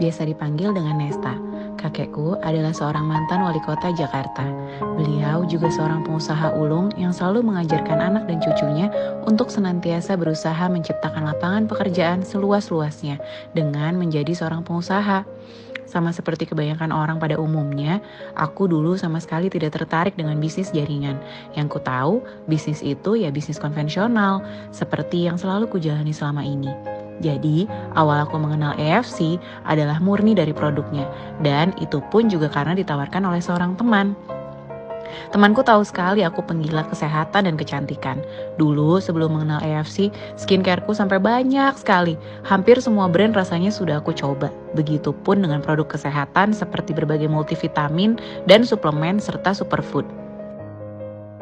biasa dipanggil dengan Nesta. Kakekku adalah seorang mantan wali kota Jakarta. Beliau juga seorang pengusaha ulung yang selalu mengajarkan anak dan cucunya untuk senantiasa berusaha menciptakan lapangan pekerjaan seluas-luasnya dengan menjadi seorang pengusaha. Sama seperti kebanyakan orang pada umumnya, aku dulu sama sekali tidak tertarik dengan bisnis jaringan. Yang ku tahu, bisnis itu ya bisnis konvensional, seperti yang selalu kujalani selama ini. Jadi, awal aku mengenal EFC adalah murni dari produknya, dan itu pun juga karena ditawarkan oleh seorang teman. Temanku tahu sekali aku penggila kesehatan dan kecantikan. Dulu sebelum mengenal EFC, skincareku sampai banyak sekali. Hampir semua brand rasanya sudah aku coba. Begitupun dengan produk kesehatan seperti berbagai multivitamin dan suplemen serta superfood.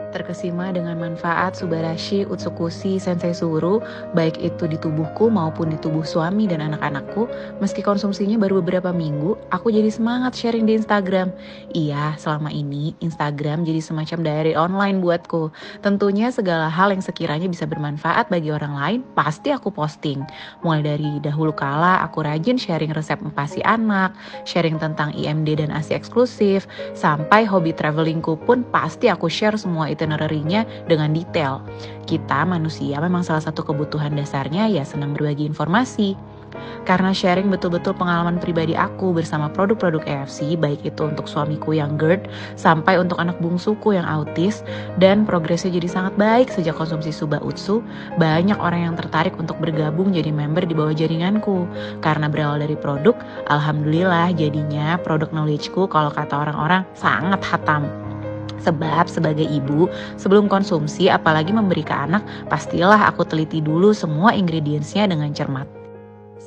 Terkesima dengan manfaat Subarashi, Utsukushi, Sensei Suru, baik itu di tubuhku maupun di tubuh suami dan anak-anakku. Meski konsumsinya baru beberapa minggu, aku jadi semangat sharing di Instagram. Iya, selama ini Instagram jadi semacam diary online buatku. Tentunya segala hal yang sekiranya bisa bermanfaat bagi orang lain, pasti aku posting. Mulai dari dahulu kala, aku rajin sharing resep empasi anak, sharing tentang IMD dan ASI eksklusif, sampai hobi travelingku pun pasti aku share semua itinerary-nya dengan detail. Kita manusia memang salah satu kebutuhan dasarnya ya senang berbagi informasi. Karena sharing betul-betul pengalaman pribadi aku bersama produk-produk EFC, baik itu untuk suamiku yang GERD sampai untuk anak bungsuku yang autis, dan progresnya jadi sangat baik sejak konsumsi Suba Utsu, banyak orang yang tertarik untuk bergabung jadi member di bawah jaringanku. Karena berawal dari produk, alhamdulillah jadinya produk knowledge-ku kalau kata orang-orang sangat hatam. Sebab sebagai ibu, sebelum konsumsi apalagi memberi ke anak, pastilah aku teliti dulu semua ingredients-nya dengan cermat.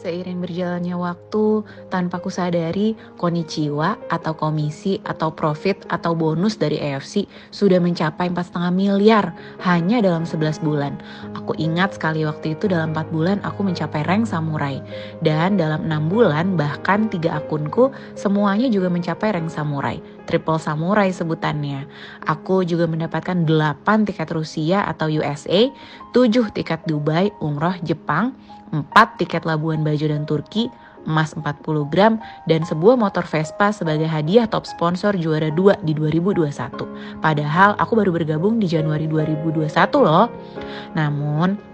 Seiring berjalannya waktu, tanpa ku sadari, konnichiwa atau komisi atau profit atau bonus dari EFC sudah mencapai 4,5 miliar hanya dalam 11 bulan. Aku ingat sekali waktu itu dalam 4 bulan aku mencapai rank samurai. Dan dalam 6 bulan bahkan 3 akunku semuanya juga mencapai rank samurai. Triple samurai sebutannya. Aku juga mendapatkan 8 tiket Rusia atau USA, 7 tiket Dubai, Umroh, Jepang, 4 tiket Labuan Bajo dan Turki, emas 40 gram, dan sebuah motor Vespa sebagai hadiah top sponsor juara 2 di 2021. Padahal aku baru bergabung di Januari 2021 loh. Namun,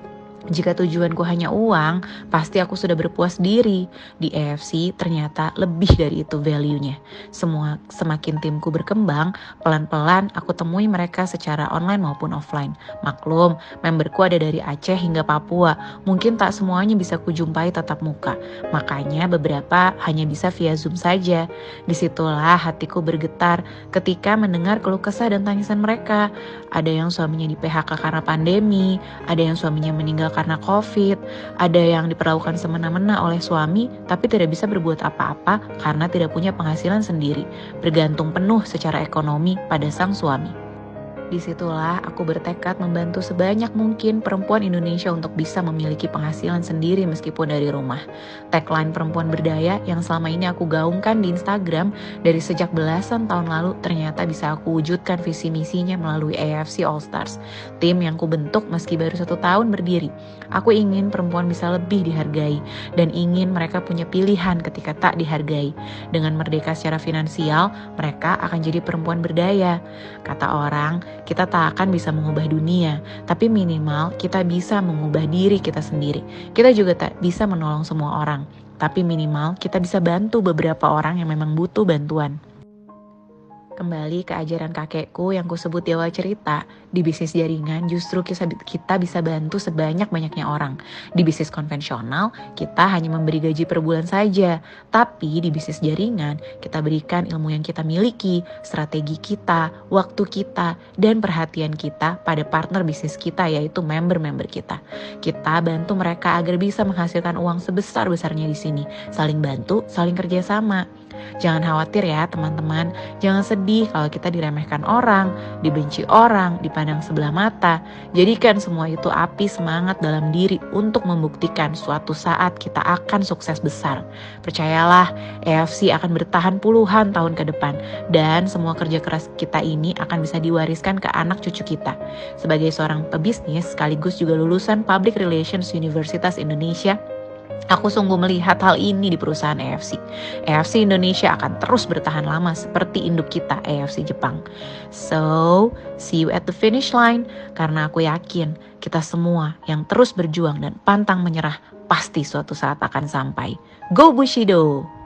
jika tujuanku hanya uang, pasti aku sudah berpuas diri. Di EFC ternyata lebih dari itu value-nya. Semakin timku berkembang, pelan-pelan aku temui mereka secara online maupun offline. Maklum, memberku ada dari Aceh hingga Papua. Mungkin tak semuanya bisa kujumpai tatap muka. Makanya beberapa hanya bisa via Zoom saja. Disitulah hatiku bergetar ketika mendengar keluh kesah dan tangisan mereka. Ada yang suaminya di PHK karena pandemi, ada yang suaminya meninggal karena COVID, ada yang diperlakukan semena-mena oleh suami tapi tidak bisa berbuat apa-apa karena tidak punya penghasilan sendiri, bergantung penuh secara ekonomi pada sang suami. Disitulah aku bertekad membantu sebanyak mungkin perempuan Indonesia untuk bisa memiliki penghasilan sendiri meskipun dari rumah. Tagline perempuan berdaya yang selama ini aku gaungkan di Instagram dari sejak belasan tahun lalu ternyata bisa aku wujudkan visi misinya melalui EFC All Stars. Tim yang kubentuk meski baru 1 tahun berdiri. Aku ingin perempuan bisa lebih dihargai dan ingin mereka punya pilihan ketika tak dihargai. Dengan merdeka secara finansial, mereka akan jadi perempuan berdaya. Kata orang, kita tak akan bisa mengubah dunia, tapi minimal kita bisa mengubah diri kita sendiri. Kita juga tak bisa menolong semua orang, tapi minimal kita bisa bantu beberapa orang yang memang butuh bantuan. Kembali ke ajaran kakekku yang kusebut di awal cerita, di bisnis jaringan justru kita bisa bantu sebanyak-banyaknya orang. Di bisnis konvensional, kita hanya memberi gaji per bulan saja. Tapi di bisnis jaringan, kita berikan ilmu yang kita miliki, strategi kita, waktu kita, dan perhatian kita pada partner bisnis kita yaitu member-member kita. Kita bantu mereka agar bisa menghasilkan uang sebesar-besarnya di sini. Saling bantu, saling kerjasama. Jangan khawatir ya teman-teman, jangan sedih kalau kita diremehkan orang, dibenci orang, dipandang sebelah mata. Jadikan semua itu api semangat dalam diri untuk membuktikan suatu saat kita akan sukses besar. Percayalah, EFC akan bertahan puluhan tahun ke depan dan semua kerja keras kita ini akan bisa diwariskan ke anak cucu kita. Sebagai seorang pebisnis sekaligus juga lulusan Public Relations Universitas Indonesia, Aku sungguh melihat hal ini di perusahaan AFC. AFC Indonesia akan terus bertahan lama seperti induk kita AFC Jepang. So, see you at the finish line. Karena aku yakin kita semua yang terus berjuang dan pantang menyerah pasti suatu saat akan sampai. Go Bushido!